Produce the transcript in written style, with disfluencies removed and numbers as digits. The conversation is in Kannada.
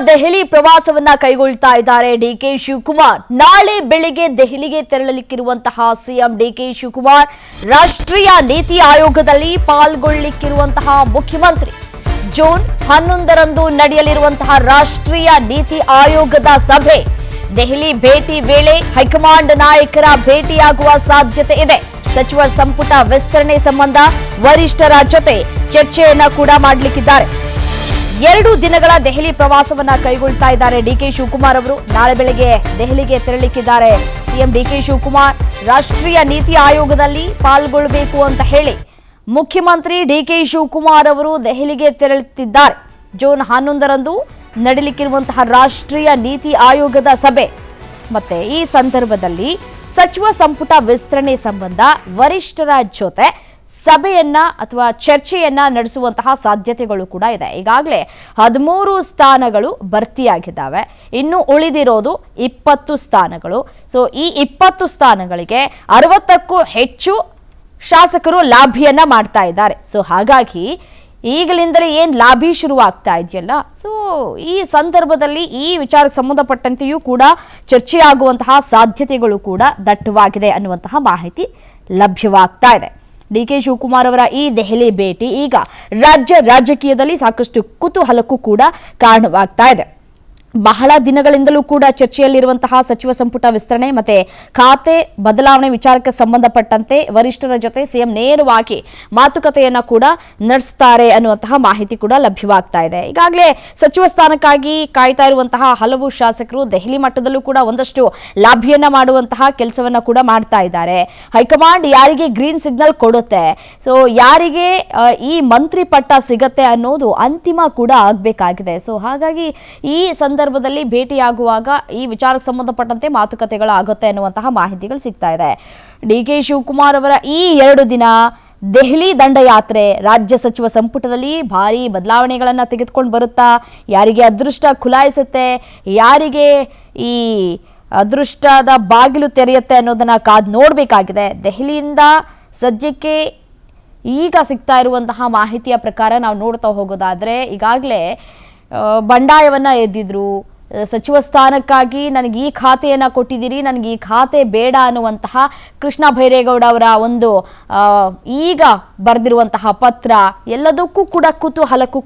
ದೆಹಲಿ ಪ್ರವಾಸವನ್ನ ಕೈಗೊಳ್ತಾ ಇದ್ದಾರೆ ಡಿಕೆ ಶಿವಕುಮಾರ್. ನಾಳೆ ಬೆಳಿಗ್ಗೆ ದೆಹಲಿಗೆ ತೆರಳಲಿಕ್ಕಿರುವಂತಹ ಸಿಎಂ ಡಿಕೆ ಶಿವಕುಮಾರ್ ರಾಷ್ಟ್ರೀಯ ನೀತಿ ಆಯೋಗದಲ್ಲಿ ಪಾಲ್ಗೊಳ್ಳಲಿಕ್ಕಿರುವಂತಹ ಮುಖ್ಯಮಂತ್ರಿ. ಜೂನ್ 11ರಂದು ನಡೆಯಲಿರುವಂತಹ ರಾಷ್ಟ್ರೀಯ ನೀತಿ ಆಯೋಗದ ಸಭೆ. ದೆಹಲಿ ಭೇಟಿ ವೇಳೆ ಹೈಕಮಾಂಡ್ ನಾಯಕರ ಭೇಟಿಯಾಗುವ ಸಾಧ್ಯತೆ ಇದೆ. ಸಚಿವ ಸಂಪುಟ ವಿಸ್ತರಣೆ ಸಂಬಂಧ ವರಿಷ್ಠರ ಜೊತೆ ಚರ್ಚೆಯನ್ನ ಕೂಡ ಮಾಡಲಿಕ್ಕಿದ್ದಾರೆ. 2 ದಿನಗಳ ದೆಹಲಿ ಪ್ರವಾಸವನ್ನ ಕೈಗೊಳ್ತಾ ಇದ್ದಾರೆ ಡಿಕೆ ಶಿವಕುಮಾರ್ ಅವರು. ನಾಳೆ ಬೆಳಗ್ಗೆ ದೆಹಲಿಗೆ ತೆರಳಲಿಕ್ಕಿದ್ದಾರೆ ಸಿಎಂ ಡಿಕೆ ಶಿವಕುಮಾರ್. ರಾಷ್ಟ್ರೀಯ ನೀತಿ ಆಯೋಗದಲ್ಲಿ ಪಾಲ್ಗೊಳ್ಳಬೇಕು ಅಂತ ಹೇಳಿ ಮುಖ್ಯಮಂತ್ರಿ ಡಿಕೆ ಶಿವಕುಮಾರ್ ಅವರು ದೆಹಲಿಗೆ ತೆರಳುತ್ತಿದ್ದಾರೆ. ಜೂನ್ 11ರಂದು ನಡೆಯಲಿಕ್ಕಿರುವಂತಹ ರಾಷ್ಟ್ರೀಯ ನೀತಿ ಆಯೋಗದ ಸಭೆ ಮತ್ತೆ ಈ ಸಂದರ್ಭದಲ್ಲಿ ಸಚಿವ ಸಂಪುಟ ವಿಸ್ತರಣೆ ಸಂಬಂಧ ವರಿಷ್ಠರ ಜೊತೆ ಸಭೆಯನ್ನ ಅಥವಾ ಚರ್ಚೆಯನ್ನ ನಡೆಸುವಂತಹ ಸಾಧ್ಯತೆಗಳು ಕೂಡ ಇದೆ. ಈಗಾಗಲೇ 13 ಸ್ಥಾನಗಳು ಭರ್ತಿಯಾಗಿದ್ದಾವೆ. ಇನ್ನು ಉಳಿದಿರೋದು 20 ಸ್ಥಾನಗಳು. ಸೊ ಈ 20 ಸ್ಥಾನಗಳಿಗೆ 60ಕ್ಕೂ ಹೆಚ್ಚು ಶಾಸಕರು ಲಾಭಿಯನ್ನ ಮಾಡ್ತಾ ಇದ್ದಾರೆ. ಸೊ ಹಾಗಾಗಿ ಈಗಲಿಂದಲೇ ಏನ್ ಲಾಭಿ ಶುರುವಾಗ್ತಾ ಇದೆಯಲ್ಲ, ಸೊ ಈ ಸಂದರ್ಭದಲ್ಲಿ ಈ ವಿಚಾರಕ್ಕೆ ಸಂಬಂಧಪಟ್ಟಂತೆಯೂ ಕೂಡ ಚರ್ಚೆಯಾಗುವಂತಹ ಸಾಧ್ಯತೆಗಳು ಕೂಡ ದಟ್ಟವಾಗಿದೆ ಅನ್ನುವಂತಹ ಮಾಹಿತಿ ಲಭ್ಯವಾಗ್ತಾ ಇದೆ. ಡಿಕೆ ಶಿವಕುಮಾರ್ ಅವರ ಈ ದೆಹಲಿ ಭೇಟಿ ಈಗ ರಾಜ್ಯ ರಾಜಕೀಯದಲ್ಲಿ ಸಾಕಷ್ಟು ಕುತೂಹಲಕ್ಕೂ ಕೂಡ ಕಾರಣವಾಗ್ತಾ ಇದೆ. ಬಹಳ ದಿನಗಳಿಂದಲೂ ಕೂಡ ಚರ್ಚೆಯಲ್ಲಿರುವಂತಹ ಸಚಿವ ಸಂಪುಟ ವಿಸ್ತರಣೆ ಮತ್ತೆ ಖಾತೆ ಬದಲಾವಣೆ ವಿಚಾರಕ್ಕೆ ಸಂಬಂಧಪಟ್ಟಂತೆ ವರಿಷ್ಠರ ಜೊತೆ ಸಿಎಂ ನೇರವಾಗಿ ಮಾತುಕತೆಯನ್ನ ಕೂಡ ನಡೆಸ್ತಾರೆ ಅನ್ನುವಂತಹ ಮಾಹಿತಿ ಕೂಡ ಲಭ್ಯವಾಗ್ತಾ ಇದೆ. ಈಗಾಗಲೇ ಸಚಿವ ಸ್ಥಾನಕ್ಕಾಗಿ ಕಾಯ್ತಾ ಇರುವಂತಹ ಹಲವು ಶಾಸಕರು ದೆಹಲಿ ಮಟ್ಟದಲ್ಲೂ ಕೂಡ ಒಂದಷ್ಟು ಲಾಭಿಯನ್ನ ಮಾಡುವಂತಹ ಕೆಲಸವನ್ನ ಕೂಡ ಮಾಡ್ತಾ ಇದ್ದಾರೆ. ಹೈಕಮಾಂಡ್ ಯಾರಿಗೆ ಗ್ರೀನ್ ಸಿಗ್ನಲ್ ಕೊಡುತ್ತೆ, ಸೊ ಯಾರಿಗೆ ಈ ಮಂತ್ರಿ ಪಟ್ಟ ಸಿಗತ್ತೆ ಅನ್ನೋದು ಅಂತಿಮ ಕೂಡ ಆಗಬೇಕಾಗಿದೆ. ಸೊ ಹಾಗಾಗಿ ಈ ಸಂದರ್ಭದಲ್ಲಿ ಭೇಟಿಯಾಗುವಾಗ ಈ ವಿಚಾರಕ್ಕೆ ಸಂಬಂಧಪಟ್ಟಂತೆ ಮಾತುಕತೆಗಳು ಆಗುತ್ತೆ ಅನ್ನುವಂತಹ ಮಾಹಿತಿಗಳು ಸಿಗ್ತಾ ಇದೆ. ಡಿಕೆ ಶಿವಕುಮಾರ್ ಅವರ ಈ 2 ದಿನ ದೆಹಲಿ ದಂಡಯಾತ್ರೆ ರಾಜ್ಯ ಸಚಿವ ಸಂಪುಟದಲ್ಲಿ ಭಾರಿ ಬದಲಾವಣೆಗಳನ್ನ ತೆಗೆದುಕೊಂಡು ಬರುತ್ತಾ, ಯಾರಿಗೆ ಅದೃಷ್ಟ ಖುಲಾಯಿಸುತ್ತೆ, ಯಾರಿಗೆ ಈ ಅದೃಷ್ಟದ ಬಾಗಿಲು ತೆರೆಯುತ್ತೆ ಅನ್ನೋದನ್ನ ಕಾದು ನೋಡಬೇಕಾಗಿದೆ. ದೆಹಲಿಯಿಂದ ಸದ್ಯಕ್ಕೆ ಈಗ ಸಿಗ್ತಾ ಇರುವಂತಹ ಮಾಹಿತಿಯ ಪ್ರಕಾರ ನಾವು ನೋಡ್ತಾ ಹೋಗೋದಾದ್ರೆ ಈಗಾಗಲೇ ಬಂಡಾಯವನ್ನ ಎದ್ದಿದ್ರು. ಸಚಿವ ಸ್ಥಾನಕ್ಕಾಗಿ ನನಗೆ ಈ ಖಾತೆಯನ್ನ ಕೊಟ್ಟಿದ್ದೀರಿ, ನನಗೆ ಈ ಖಾತೆ ಬೇಡ ಅನ್ನುವಂತಹ ಕೃಷ್ಣ ಭೈರೇಗೌಡ ಅವರ ಒಂದು ಈಗ ಬರೆದಿರುವಂತಹ ಪತ್ರ ಎಲ್ಲದಕ್ಕೂ ಕೂಡ ಕುತೂಹಲಕ್ಕೂ